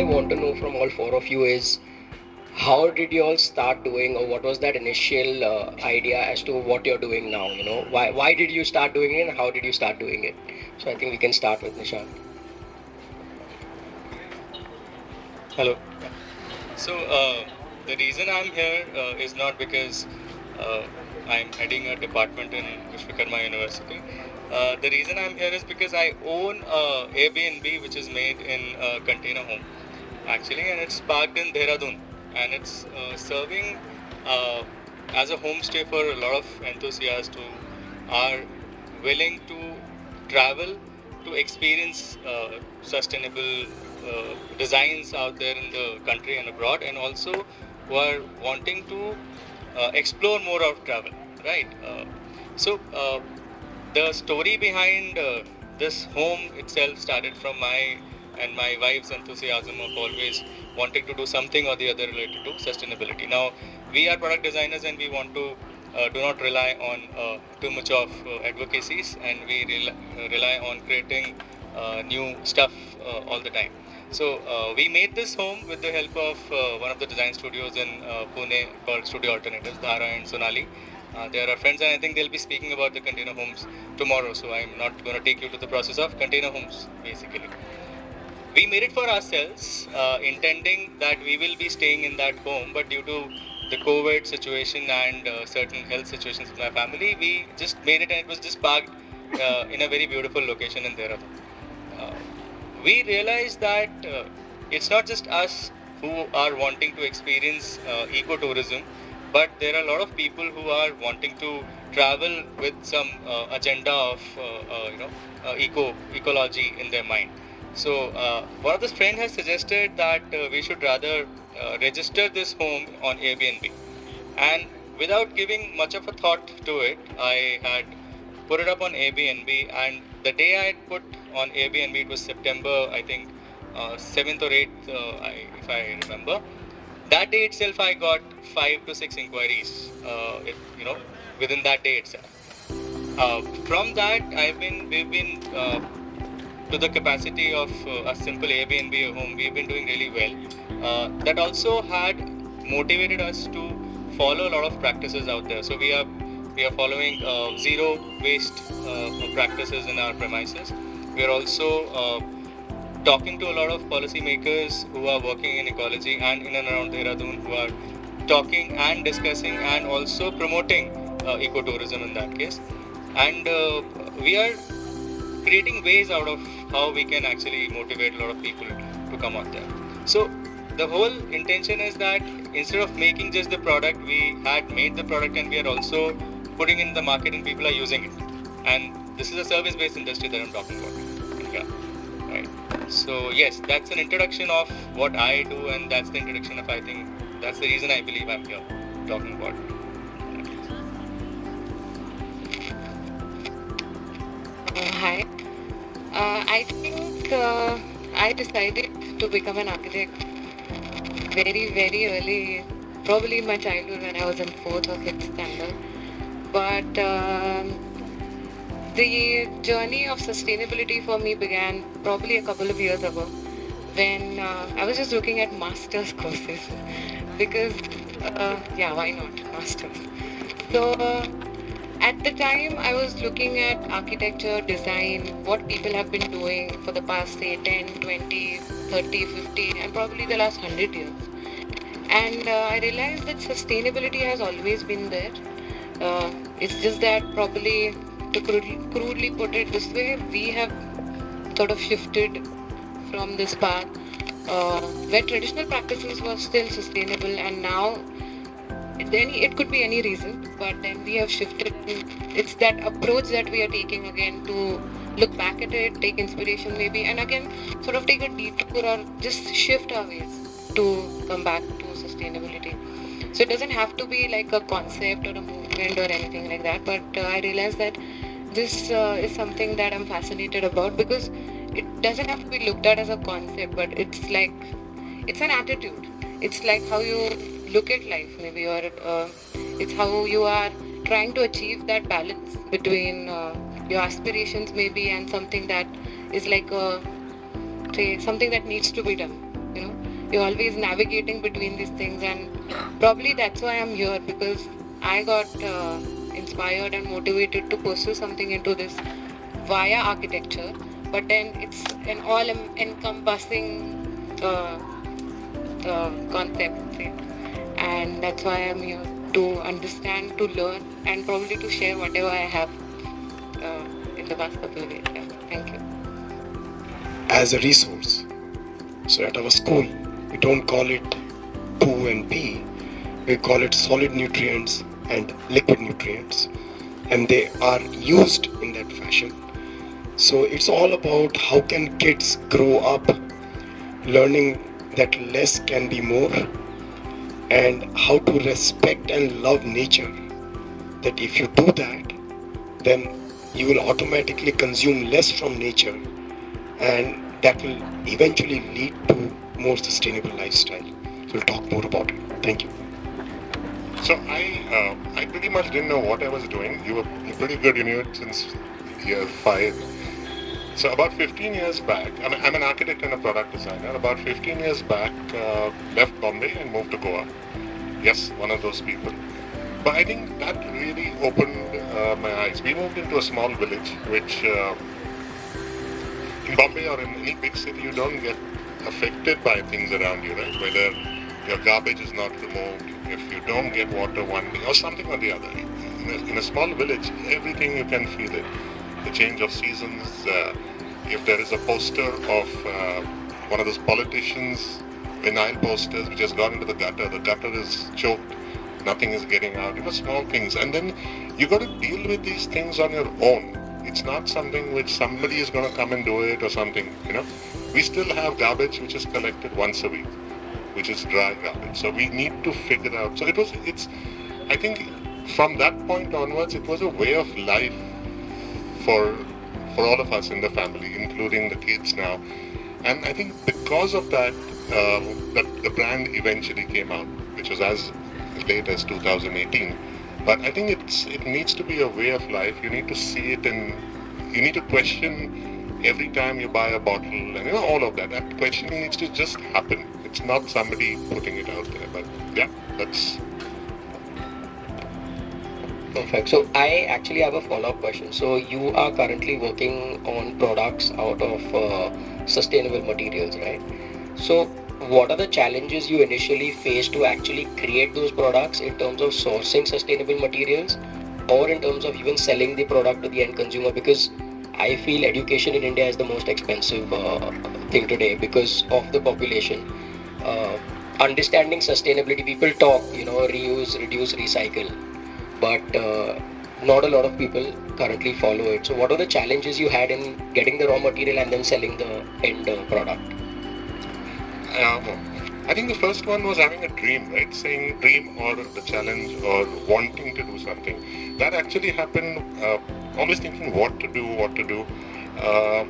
I want to know from all four of you is, how did you all start doing, or what was that initial idea as to what you're doing now? Why did you start doing it, and how did you start doing it? So I think we can start with Nishant. Hello. So the reason I'm here is not because I'm heading a department in Vishwakarma University. The reason I'm here is because I own a Airbnb which is made in a container home, actually, and it's parked in Dehradun, and it's serving as a homestay for a lot of enthusiasts who are willing to travel to experience sustainable designs out there in the country and abroad, and also who are wanting to explore more of travel, right? So the story behind this home itself started from my and my wife's enthusiasm of always wanting to do something or the other related to sustainability. Now, we are product designers and we want to do not rely on too much of advocacies, and we rely on creating new stuff all the time. So we made this home with the help of one of the design studios in Pune called Studio Alternatives, Dhara and Sonali. They are our friends, and I think they'll be speaking about the container homes tomorrow. So I'm not going to take you to the process of container homes, basically. We made it for ourselves, intending that we will be staying in that home, but due to the COVID situation and certain health situations with my family, we just made it, and it was just parked in a very beautiful location in Dehradun. We realized that it's not just us who are wanting to experience ecotourism, but there are a lot of people who are wanting to travel with some agenda of ecology in their mind. So one of the friends has suggested that we should rather register this home on Airbnb, and without giving much of a thought to it, I had put it up on Airbnb, and the day I had put on Airbnb, it was September, I think 7th or 8th, if I remember. That day itself, I got 5 to 6 inquiries, within that day itself. From that, we've been to the capacity of a simple Airbnb home. We've been doing really well. That also had motivated us to follow a lot of practices out there. So we are following zero waste practices in our premises. We are also talking to a lot of policymakers who are working in ecology and in and around Dehradun, who are talking and discussing and also promoting ecotourism in that case. And we are creating ways out of how we can actually motivate a lot of people to come out there. So the whole intention is that instead of making just the product, we had made the product, and we are also putting it in the market and people are using it. And this is a service-based industry that I'm talking about. Yeah, right. So yes, that's an introduction of what I do, and that's the introduction of, I think, that's the reason I believe I'm here talking about it. Hi. I think I decided to become an architect very, very early, probably in my childhood when I was in 4th or 5th standard. But the journey of sustainability for me began probably a couple of years ago when I was just looking at master's courses because, why not master's? So at the time I was looking at architecture, design, what people have been doing for the past say 10, 20, 30, 50 and probably the last 100 years. And I realized that sustainability has always been there. It's just that probably, to crudely put it this way, we have sort of shifted from this path where traditional practices were still sustainable, and now it could be any reason, but then we have shifted. It's that approach that we are taking again to look back at it, take inspiration maybe, and again sort of take a detour or just shift our ways to come back to sustainability. So it doesn't have to be like a concept or a movement or anything like that, but I realized that this is something that I'm fascinated about, because it doesn't have to be looked at as a concept, but it's like, it's an attitude. It's like how you look at life maybe, or it's how you are trying to achieve that balance between your aspirations maybe and something that is like say something that needs to be done. You know, you're always navigating between these things, and probably that's why I'm here, because I got inspired and motivated to pursue something into this via architecture, but then it's an all-encompassing concept, right? And that's why I'm here, to understand, to learn, and probably to share whatever I have in the past couple of years. Yeah. Thank you. As a resource. So at our school, we don't call it poo and pee, we call it solid nutrients and liquid nutrients, and they are used in that fashion. So it's all about how can kids grow up learning that less can be more, and how to respect and love nature. That if you do that, then you will automatically consume less from nature, and that will eventually lead to more sustainable lifestyle. We'll talk more about it. Thank you. So I pretty much didn't know what I was doing. You were pretty good in it since year 5. So about 15 years back, I'm an architect and a product designer. About 15 years back, left Bombay and moved to Goa. Yes, one of those people. But I think that really opened my eyes. We moved into a small village, which in Bombay or in any big city, you don't get affected by things around you, right? Whether your garbage is not removed, if you don't get water one day, or something or the other. In a small village, everything you can feel it. The change of seasons, if there is a poster of one of those politicians, vinyl posters which has gone into the gutter is choked, nothing is getting out. Small things. And then you got to deal with these things on your own. It's not something which somebody is going to come and do it or something, We still have garbage which is collected once a week, which is dry garbage. So we need to figure out. So I think from that point onwards, it was a way of life for all of us in the family, including the kids now. And I think because of that, the brand eventually came out, which was as late as 2018. But I think it needs to be a way of life. You need to see it, and you need to question every time you buy a bottle, and all of that. That questioning needs to just happen. It's not somebody putting it out there. But yeah, that's Perfect. So I actually have a follow-up question. So you are currently working on products out of sustainable materials, right? So what are the challenges you initially faced to actually create those products in terms of sourcing sustainable materials, or in terms of even selling the product to the end consumer? Because I feel education in India is the most expensive thing today because of the population. Understanding sustainability, people talk, reuse, reduce, recycle, but not a lot of people currently follow it. So what are the challenges you had in getting the raw material and then selling the end product? I think the first one was having a dream, right? Saying dream or the challenge or wanting to do something. That actually happened, always thinking what to do. I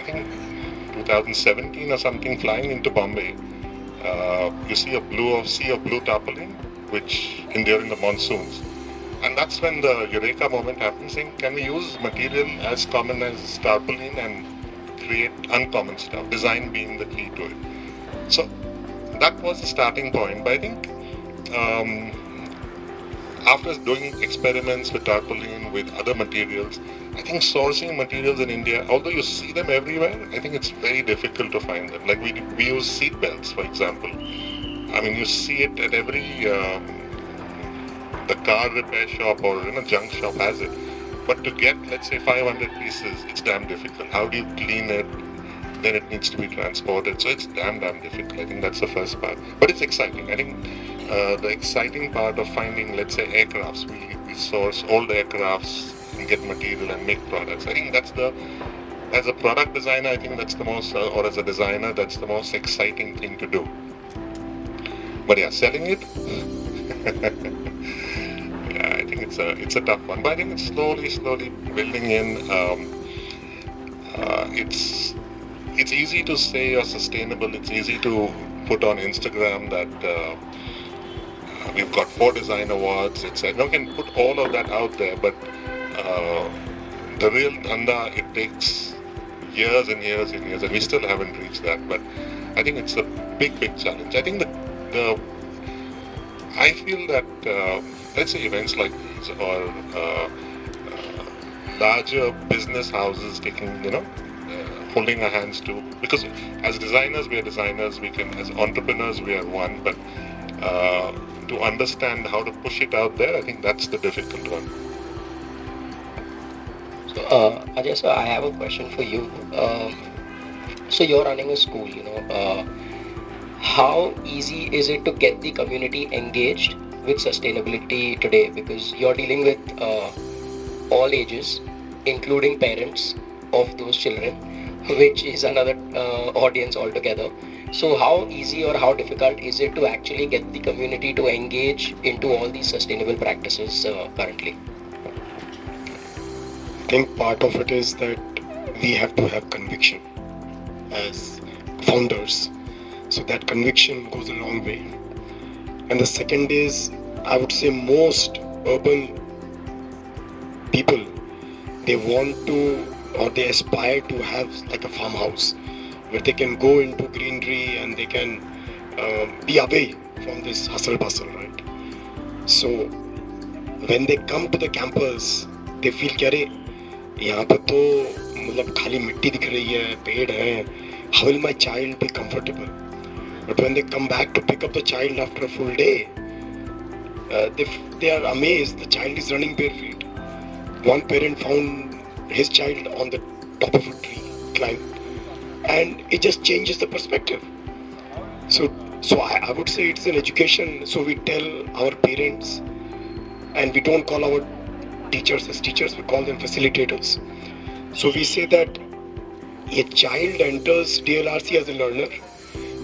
think 2017 or something, flying into Bombay, you see a sea of blue tarpaulin, which during the monsoons. And that's when the eureka moment happens, saying, can we use material as common as tarpaulin and create uncommon stuff, design being the key to it. So that was the starting point. But I think after doing experiments with tarpaulin, with other materials, I think sourcing materials in India, although you see them everywhere, I think it's very difficult to find them. Like we use seat belts, for example. I mean, you see it at every the car repair shop or junk shop has it. But to get, let's say, 500 pieces, it's damn difficult. How do you clean it? Then it needs to be transported. So it's damn difficult. I think that's the first part. But it's exciting. I think the exciting part of finding, let's say, aircrafts. We source old aircrafts and get material and make products. I think as a product designer, I think that's the most, or as a designer, that's the most exciting thing to do. But yeah, selling it, yeah, I think it's a tough one. But I think it's slowly building in. It's easy to say you're sustainable. It's easy to put on Instagram that we've got 4 design awards. You can put all of that out there, but the real dhanda, it takes years and years and years, and we still haven't reached that. But I think it's a big challenge. I think I feel that let's say events like these or larger business houses taking, holding our hands to, because as designers we are designers, we can, as entrepreneurs we are one, but to understand how to push it out there, I think that's the difficult one. So, Ajay, so I have a question for you. So you're running a school, how easy is it to get the community engaged with sustainability today? Because you're dealing with all ages, including parents of those children, which is another audience altogether. So how easy or how difficult is it to actually get the community to engage into all these sustainable practices currently? I think part of it is that we have to have conviction as founders. So that conviction goes a long way. And the second is, I would say most urban people, they want to or they aspire to have like a farmhouse where they can go into greenery and they can be away from this hustle bustle, right? So when they come to the campus, they feel कि यहाँ पे तो मतलब खाली मिट्टी दिख रही है, पेड़ हैं. How will my child be comfortable? But when they come back to pick up the child after a full day, they are amazed. The child is running bare feet. One parent found his child on the top of a tree, climbed, and it just changes the perspective. So I would say it's an education. So we tell our parents, and we don't call our teachers as teachers, we call them facilitators. So we say that a child enters DLRC as a learner,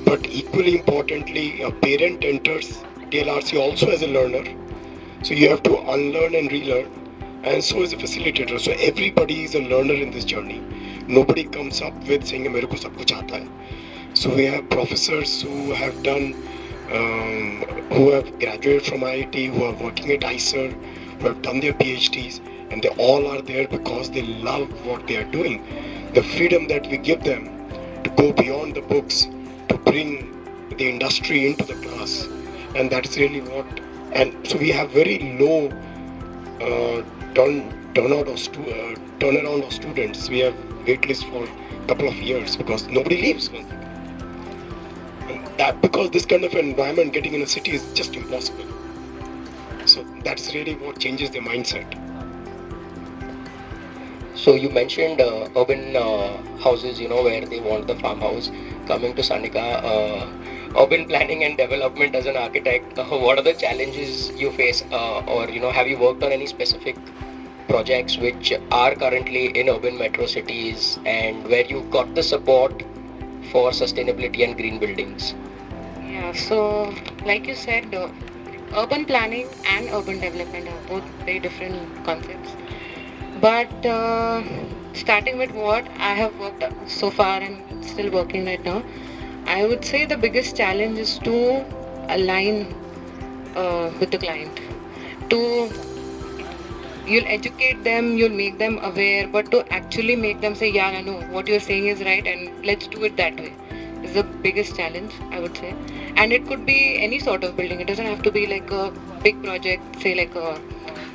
but equally importantly, a parent enters DLRC also as a learner. So you have to unlearn and relearn, and so is a facilitator. So everybody is a learner in this journey. Nobody comes up with saying मेरे को सब कुछ आता है. So we have professors who have done, who have graduated from IIT, who are working at ICER, who have done their PhDs, and they all are there because they love what they are doing. The freedom that we give them to go beyond the books, to bring the industry into the class, and that's really what. And so we have very low turnaround of students. We have waitlist for a couple of years because nobody leaves. And that, because this kind of environment getting in a city is just impossible. So that's really what changes their mindset. So you mentioned urban houses, where they want the farmhouse. Coming to Sanika, urban planning and development as an architect, what are the challenges you face, or have you worked on any specific projects which are currently in urban metro cities and where you got the support for sustainability and green buildings? Yeah, so like you said, urban planning and urban development are both very different concepts. But starting with what I have worked so far and still working right now, I would say the biggest challenge is to align with the client. You'll educate them, you'll make them aware, but to actually make them say, yeah, no, what you're saying is right and let's do it that way is the biggest challenge, I would say. And it could be any sort of building. It doesn't have to be like a big project, say like a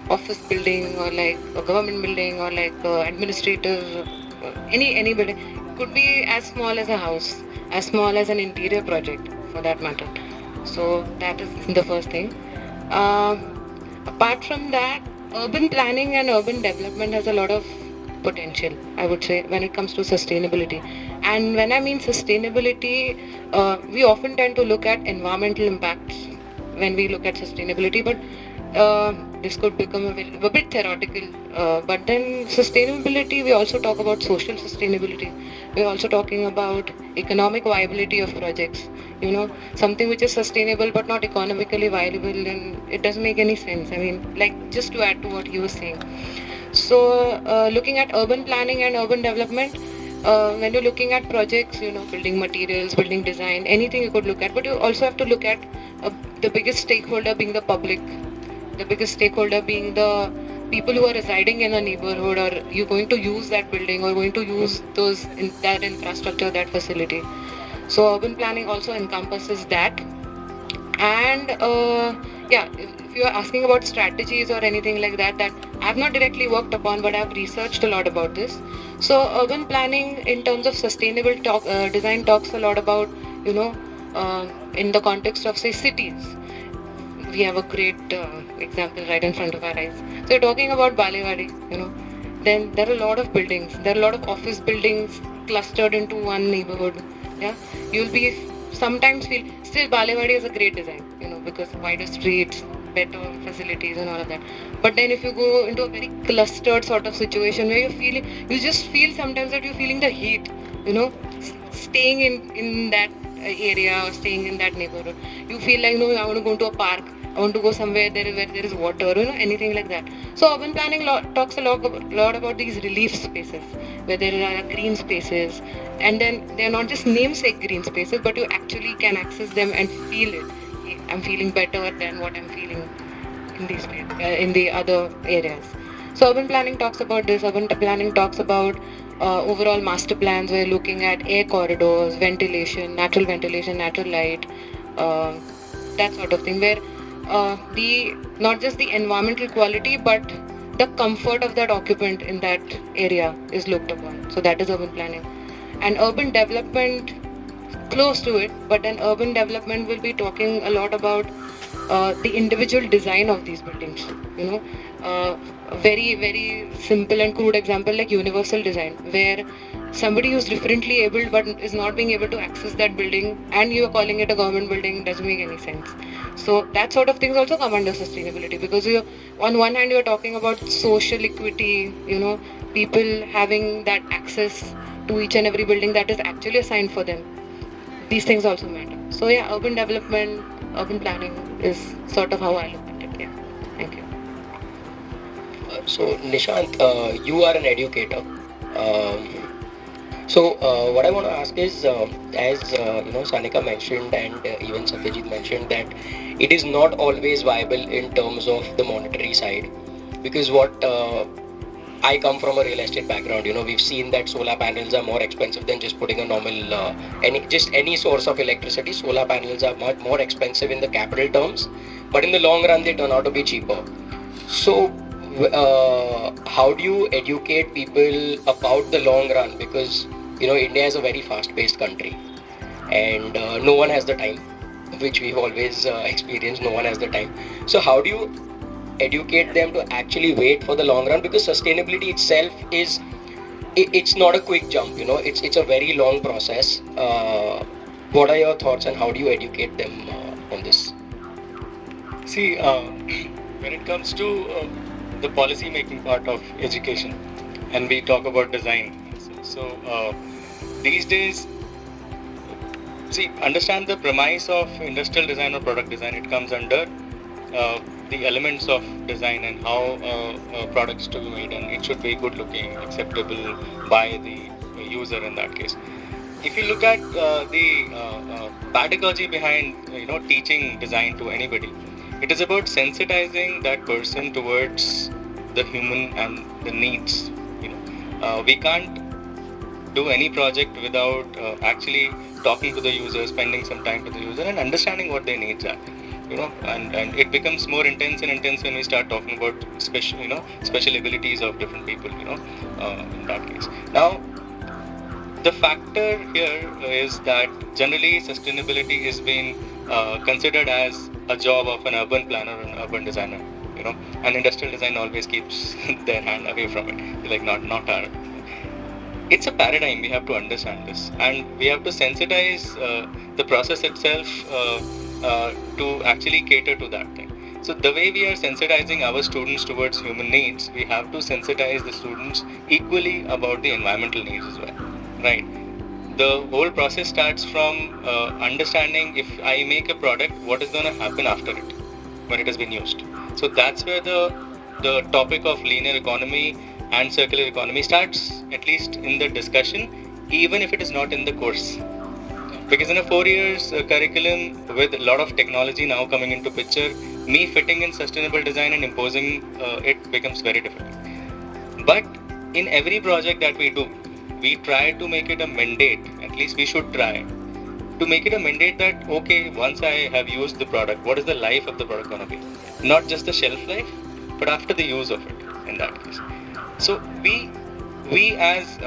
office building or like a government building or like administrative, any building. It could be as small as a house, as small as an interior project for that matter. So that is the first thing. Apart from that, urban planning and urban development has a lot of potential, I would say, when it comes to sustainability. And when I mean sustainability, we often tend to look at environmental impacts when we look at sustainability, but this could become a bit theoretical. But then sustainability, we also talk about social sustainability. We're also talking about economic viability of projects. Something which is sustainable but not economically viable, and it doesn't make any sense. I mean, like, just to add to what you were saying. So looking at urban planning and urban development, when you're looking at projects, building materials, building design, anything you could look at, but you also have to look at the biggest stakeholder being the public, the biggest stakeholder being the people who are residing in a neighborhood, or you're going to use that building or going to use that infrastructure, that facility. So urban planning also encompasses that. And if you are asking about strategies or anything like that, that I've not directly worked upon, but I've researched a lot about this. So urban planning in terms of sustainable design talks a lot about, in the context of, say, cities. We have a great example right in front of our eyes. So you're talking about Balewadi, then there are a lot of buildings. There are a lot of office buildings clustered into one neighborhood. Yeah, you'll be sometimes feel still Balewadi is a great design, because wider streets, better facilities and all of that. But then if you go into a very clustered sort of situation where you just feel sometimes that you're feeling the heat, staying in that area or staying in that neighborhood. You feel like, I want to go to a park, I want to go somewhere where there is water, anything like that. So urban planning talks a lot about these relief spaces, where there are green spaces, and then they're not just namesake green spaces, but you actually can access them and feel it. I'm feeling better than what I'm feeling in the other areas. So urban planning talks about this. Urban planning talks about overall master plans. We're looking at air corridors, ventilation, natural light, that sort of thing, where not just the environmental quality, but the comfort of that occupant in that area is looked upon. So that is urban planning. And urban development, close to it, but then urban development will be talking a lot about the individual design of these buildings. A very, very simple and crude example like universal design, where somebody who's differently abled but is not being able to access that building, and you are calling it a government building, doesn't make any sense. So that sort of things also come under sustainability, because on one hand you're talking about social equity, people having that access to each and every building that is actually assigned for them. These things also matter. So yeah, urban development, urban planning is sort of how I look at it. Yeah. Thank you. So Nishant, you are an educator. What I want to ask is, as Sanika mentioned and even Satyajit mentioned, that it is not always viable in terms of the monetary side, because I come from a real estate background. We've seen that solar panels are more expensive than just putting a normal any source of electricity. Solar panels are much more expensive in the capital terms, but in the long run they turn out to be cheaper. So how do you educate people about the long run? Because India is a very fast-paced country, and no one has the time, which we've always experienced. No one has the time. So how do you educate them to actually wait for the long run? Because sustainability itself it's not a quick jump. It's a very long process. What are your thoughts, and how do you educate them on this? See, when it comes to the policy making part of education, and we talk about design, so these days, understand the premise of industrial design or product design. It comes under the elements of design and how products to be made, and it should be good looking, acceptable by the user in that case. If you look at the pedagogy behind teaching design to anybody, it is about sensitizing that person towards the human and the needs. We can't do any project without actually talking to the user, spending some time with the user and understanding what their needs are. And it becomes more intense when we start talking about special abilities of different people, in that case. Now, the factor here is that generally sustainability is being considered as a job of an urban planner or an urban designer, and industrial design always keeps their hand away from it, like not our. It's a paradigm, we have to understand this, and we have to sensitize the process itself to actually cater to that thing. So the way we are sensitizing our students towards human needs, we have to sensitize the students equally about the environmental needs as well, right? The whole process starts from understanding, if I make a product, what is going to happen after it, when it has been used. So that's where the topic of linear economy and circular economy starts, at least in the discussion, even if it is not in the course. Because in a 4 years curriculum with a lot of technology now coming into picture, me fitting in sustainable design and imposing it becomes very difficult. But in every project that we do, we try to make it a mandate, at least we should try, to make it a mandate that, okay, once I have used the product, what is the life of the product going to be? Not just the shelf life, but after the use of it, in that case. So we as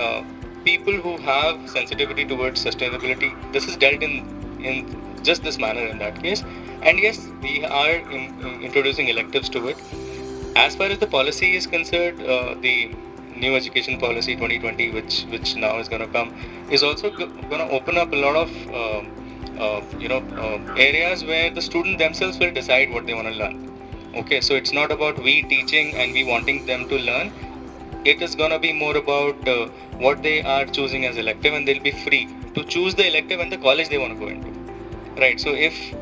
people who have sensitivity towards sustainability, this is dealt in just this manner in that case. And yes, we are introducing electives to it. As far as the policy is concerned, the new education policy 2020, which now is going to come, is also going to open up a lot of areas where the student themselves will decide what they want to learn. Okay, so it's not about we teaching and we wanting them to learn. It is going to be more about what they are choosing as elective, and they'll be free to choose the elective and the college they want to go into. Right. So if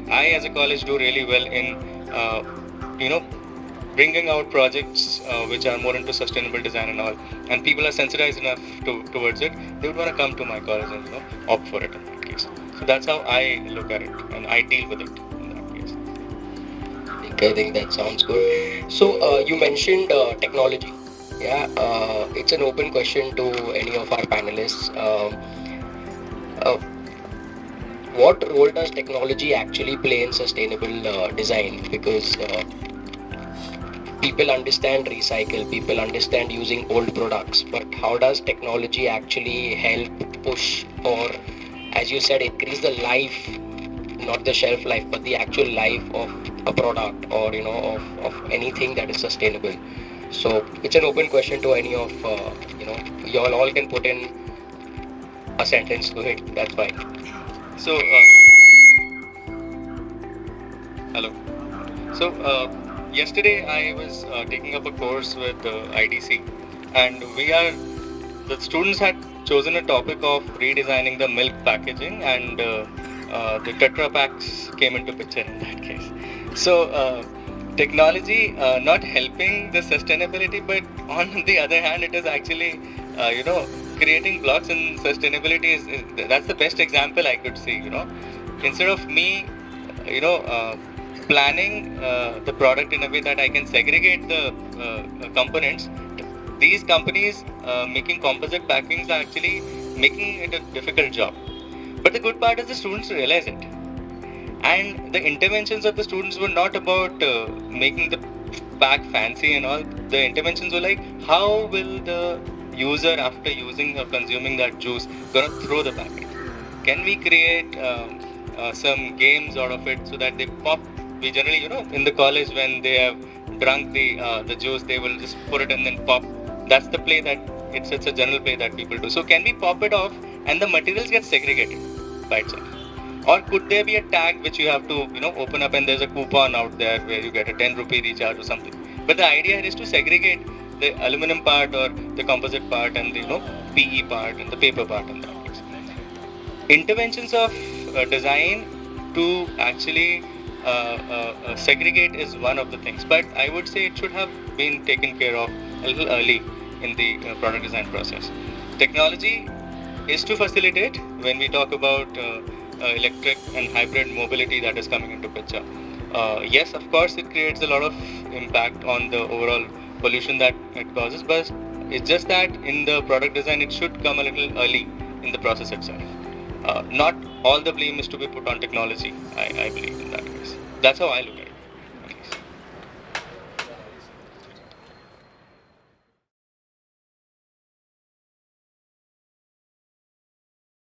I as a college do really well in bringing out projects which are more into sustainable design and all, and people are sensitized enough towards it, they would want to come to my college and opt for it in that case. So that's how I look at it and I deal with it in that case. I think that sounds good. So you mentioned technology. Yeah, it's an open question to any of our panelists. What role does technology actually play in sustainable design? Because people understand recycle, people understand using old products, but how does technology actually help push, or as you said, increase the life, not the shelf life, but the actual life of a product, or of anything that is sustainable? So it's an open question to any of you all can put in a sentence to it. That's fine. So hello. So yesterday I was taking up a course with IDC, and the students had chosen a topic of redesigning the milk packaging, and the Tetra Packs came into picture in that case. So technology not helping the sustainability, but on the other hand, it is actually creating blocks in sustainability. That's the best example I could see. Instead of me planning the product in a way that I can segregate the components, these companies making composite packings are actually making it a difficult job. But the good part is the students realize it. And the interventions of the students were not about making the pack fancy and all. The interventions were like, how will the user, after using or consuming that juice, gonna throw the packet? Can we create some games out of it so that they pop? We generally, in the college, when they have drunk the juice, they will just put it and then pop. That's the play that it's a general play that people do. So can we pop it off and the materials get segregated by itself? Or could there be a tag which you have to open up, and there's a coupon out there where you get a 10 rupee recharge or something? But the idea is to segregate the aluminum part or the composite part and the PE part and the paper part in that case. Interventions of design to actually segregate is one of the things, but I would say it should have been taken care of a little early in the product design process. Technology is to facilitate when we talk about electric and hybrid mobility that is coming into picture. Yes, of course, it creates a lot of impact on the overall pollution that it causes, but it's just that in the product design it should come a little early in the process itself. Not all the blame is to be put on technology, I believe in that case. That's how I look at it.